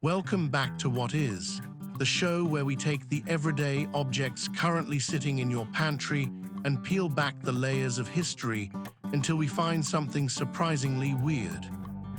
Welcome back to What Is, the show where we take the everyday objects currently sitting in your pantry and peel back the layers of history until we find something surprisingly weird.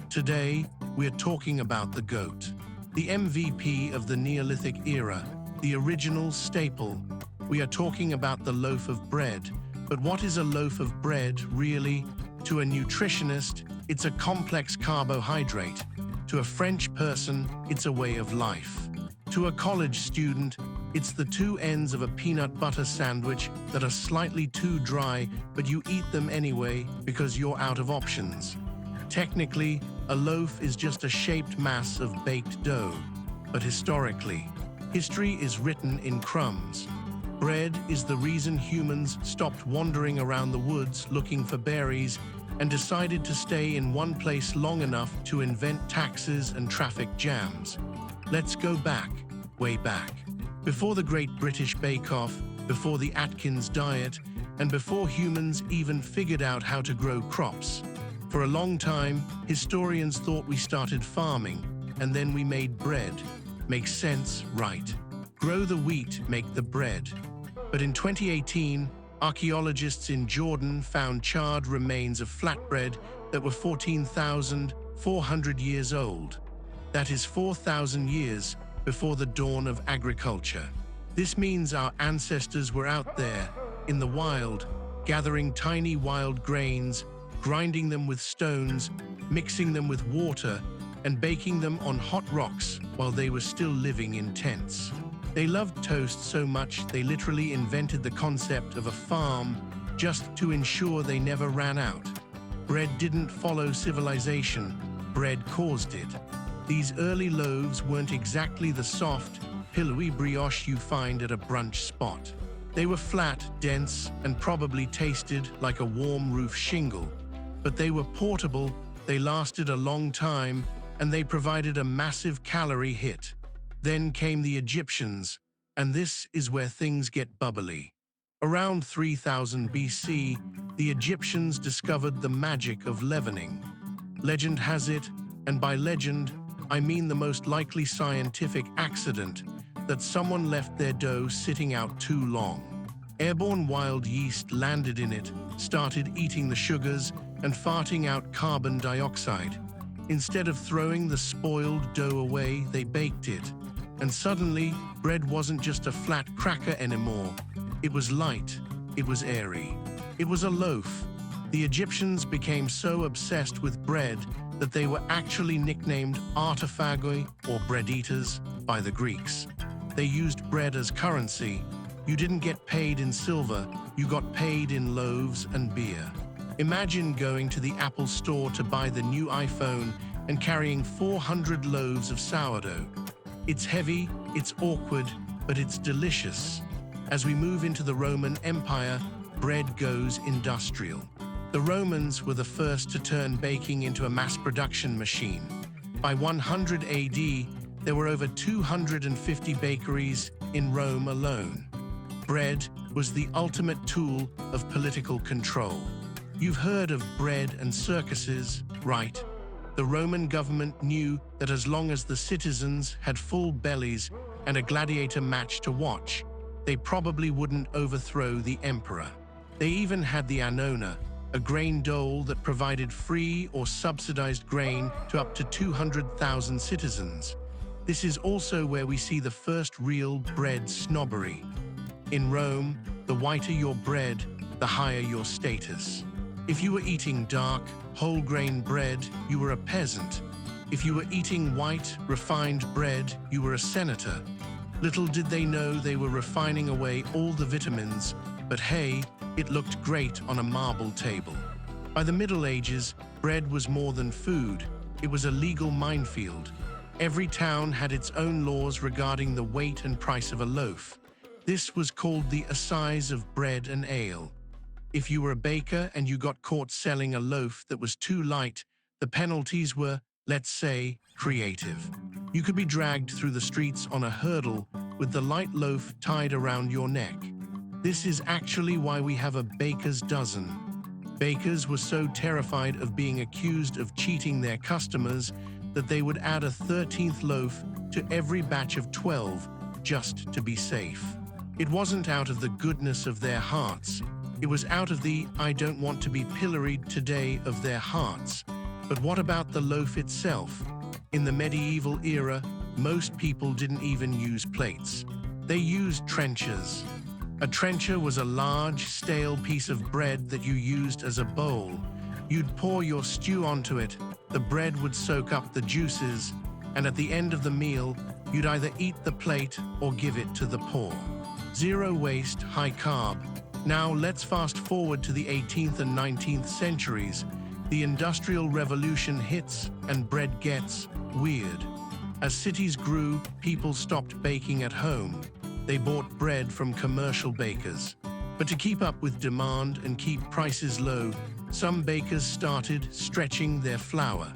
Today, we're talking about the goat, the MVP of the Neolithic era, the original staple. We are talking about the loaf of bread. But what is a loaf of bread, really? To a nutritionist, it's a complex carbohydrate. To a French person, it's a way of life. To a college student, it's the two ends of a peanut butter sandwich that are slightly too dry, but you eat them anyway because you're out of options. Technically, a loaf is just a shaped mass of baked dough. But historically, history is written in crumbs. Bread is the reason humans stopped wandering around the woods looking for berries and decided to stay in one place long enough to invent taxes and traffic jams. Let's go back, way back. Before the Great British Bake Off, before the Atkins diet, and before humans even figured out how to grow crops. For a long time, historians thought we started farming, and then we made bread. Makes sense, right? Grow the wheat, make the bread. But in 2018, archaeologists in Jordan found charred remains of flatbread that were 14,400 years old. That is 4,000 years before the dawn of agriculture. This means our ancestors were out there, in the wild, gathering tiny wild grains, grinding them with stones, mixing them with water, and baking them on hot rocks while they were still living in tents. They loved toast so much they literally invented the concept of a farm just to ensure they never ran out. Bread didn't follow civilization, bread caused it. These early loaves weren't exactly the soft, pillowy brioche you find at a brunch spot. They were flat, dense, and probably tasted like a warm roof shingle. But they were portable, they lasted a long time, and they provided a massive calorie hit. Then came the Egyptians, and this is where things get bubbly. Around 3000 BC, the Egyptians discovered the magic of leavening. Legend has it, and by legend, I mean the most likely scientific accident, that someone left their dough sitting out too long. Airborne wild yeast landed in it, started eating the sugars, and farting out carbon dioxide. Instead of throwing the spoiled dough away, they baked it. And suddenly, bread wasn't just a flat cracker anymore. It was light, it was airy, it was a loaf. The Egyptians became so obsessed with bread that they were actually nicknamed artiphagoi, or bread eaters, by the Greeks. They used bread as currency. You didn't get paid in silver, you got paid in loaves and beer. Imagine going to the Apple store to buy the new iPhone and carrying 400 loaves of sourdough. It's heavy, it's awkward, but it's delicious. As we move into the Roman Empire, bread goes industrial. The Romans were the first to turn baking into a mass production machine. By 100 AD, there were over 250 bakeries in Rome alone. Bread was the ultimate tool of political control. You've heard of bread and circuses, right? The Roman government knew that as long as the citizens had full bellies and a gladiator match to watch, they probably wouldn't overthrow the emperor. They even had the annona, a grain dole that provided free or subsidized grain to up to 200,000 citizens. This is also where we see the first real bread snobbery. In Rome, the whiter your bread, the higher your status. If you were eating dark, whole grain bread, you were a peasant. If you were eating white, refined bread, you were a senator. Little did they know they were refining away all the vitamins, but hey, it looked great on a marble table. By the Middle Ages, bread was more than food. It was a legal minefield. Every town had its own laws regarding the weight and price of a loaf. This was called the assize of bread and ale. If you were a baker and you got caught selling a loaf that was too light, the penalties were, let's say, creative. You could be dragged through the streets on a hurdle with the light loaf tied around your neck. This is actually why we have a baker's dozen. Bakers were so terrified of being accused of cheating their customers that they would add a 13th loaf to every batch of 12 just to be safe. It wasn't out of the goodness of their hearts. It was out of the "I don't want to be pilloried today" of their hearts. But what about the loaf itself? In the medieval era, most people didn't even use plates. They used trenchers. A trencher was a large, stale piece of bread that you used as a bowl. You'd pour your stew onto it, the bread would soak up the juices, and at the end of the meal, you'd either eat the plate or give it to the poor. Zero waste, high carb. Now let's fast forward to the 18th and 19th centuries. The Industrial Revolution hits and bread gets weird. As cities grew, people stopped baking at home. They bought bread from commercial bakers. But to keep up with demand and keep prices low, some bakers started stretching their flour.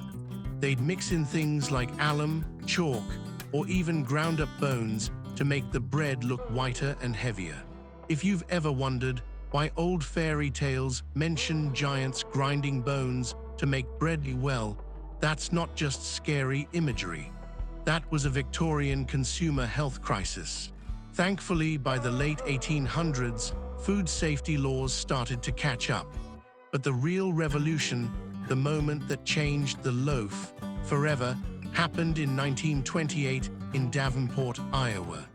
They'd mix in things like alum, chalk, or even ground up bones to make the bread look whiter and heavier. If you've ever wondered why old fairy tales mention giants grinding bones to make bread, well, that's not just scary imagery. That was a Victorian consumer health crisis. Thankfully, by the late 1800s, food safety laws started to catch up. But the real revolution, the moment that changed the loaf forever, happened in 1928 in Davenport, Iowa.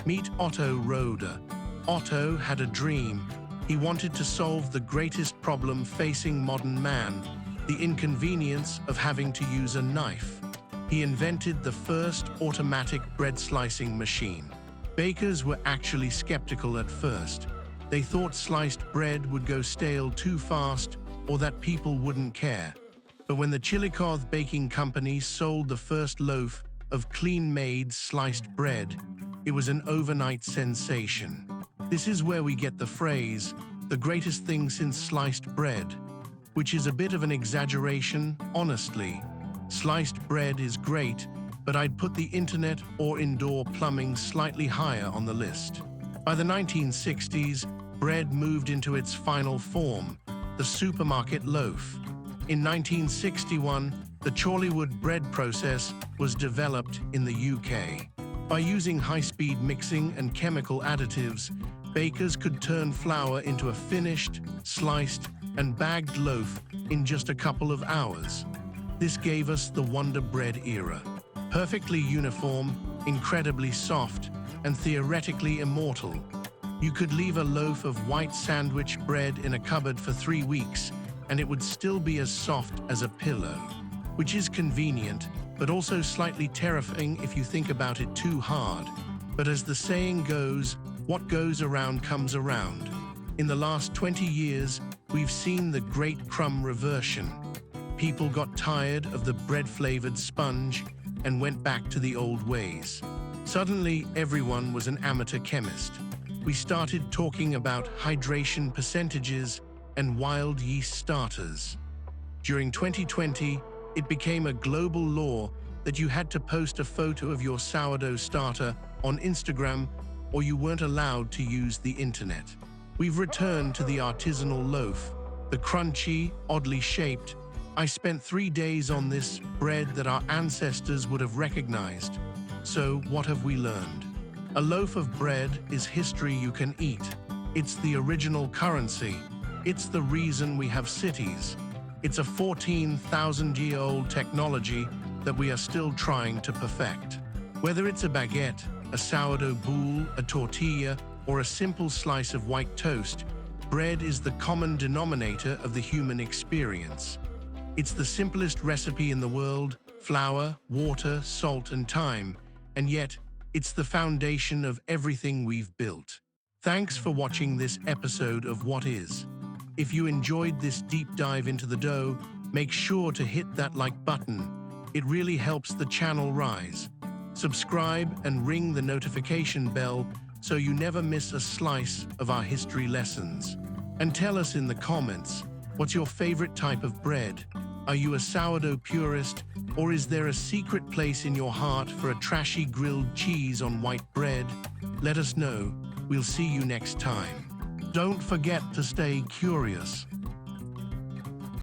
Meet Otto Roeder. Otto had a dream. He wanted to solve the greatest problem facing modern man, the inconvenience of having to use a knife. He invented the first automatic bread slicing machine. Bakers were actually skeptical at first. They thought sliced bread would go stale too fast or that people wouldn't care. But when the Chillicothe Baking Company sold the first loaf of clean-made sliced bread, it was an overnight sensation. This is where we get the phrase, "the greatest thing since sliced bread," which is a bit of an exaggeration, honestly. Sliced bread is great, but I'd put the internet or indoor plumbing slightly higher on the list. By the 1960s, bread moved into its final form, the supermarket loaf. In 1961, the Chorleywood bread process was developed in the UK. By using high-speed mixing and chemical additives, bakers could turn flour into a finished, sliced, and bagged loaf in just a couple of hours. This gave us the Wonder Bread era. Perfectly uniform, incredibly soft, and theoretically immortal. You could leave a loaf of white sandwich bread in a cupboard for 3 weeks, and it would still be as soft as a pillow. Which is convenient, but also slightly terrifying if you think about it too hard. But as the saying goes, what goes around comes around. In the last 20 years, we've seen the great crumb reversion. People got tired of the bread-flavored sponge and went back to the old ways. Suddenly, everyone was an amateur chemist. We started talking about hydration percentages and wild yeast starters. During 2020, it became a global law that you had to post a photo of your sourdough starter on Instagram or you weren't allowed to use the internet. We've returned to the artisanal loaf, the crunchy, oddly shaped. I spent 3 days on this bread that our ancestors would have recognized. So what have we learned? A loaf of bread is history you can eat. It's the original currency. It's the reason we have cities. It's a 14,000-year-old technology that we are still trying to perfect. Whether it's a baguette, a sourdough boule, a tortilla, or a simple slice of white toast, bread is the common denominator of the human experience. It's the simplest recipe in the world: flour, water, salt, and time, and yet it's the foundation of everything we've built. Thanks for watching this episode of What Is. If you enjoyed this deep dive into the dough, make sure to hit that like button. It really helps the channel rise. Subscribe and ring the notification bell so you never miss a slice of our history lessons. And tell us in the comments, what's your favorite type of bread? Are you a sourdough purist, or is there a secret place in your heart for a trashy grilled cheese on white bread? Let us know. We'll see you next time. Don't forget to stay curious.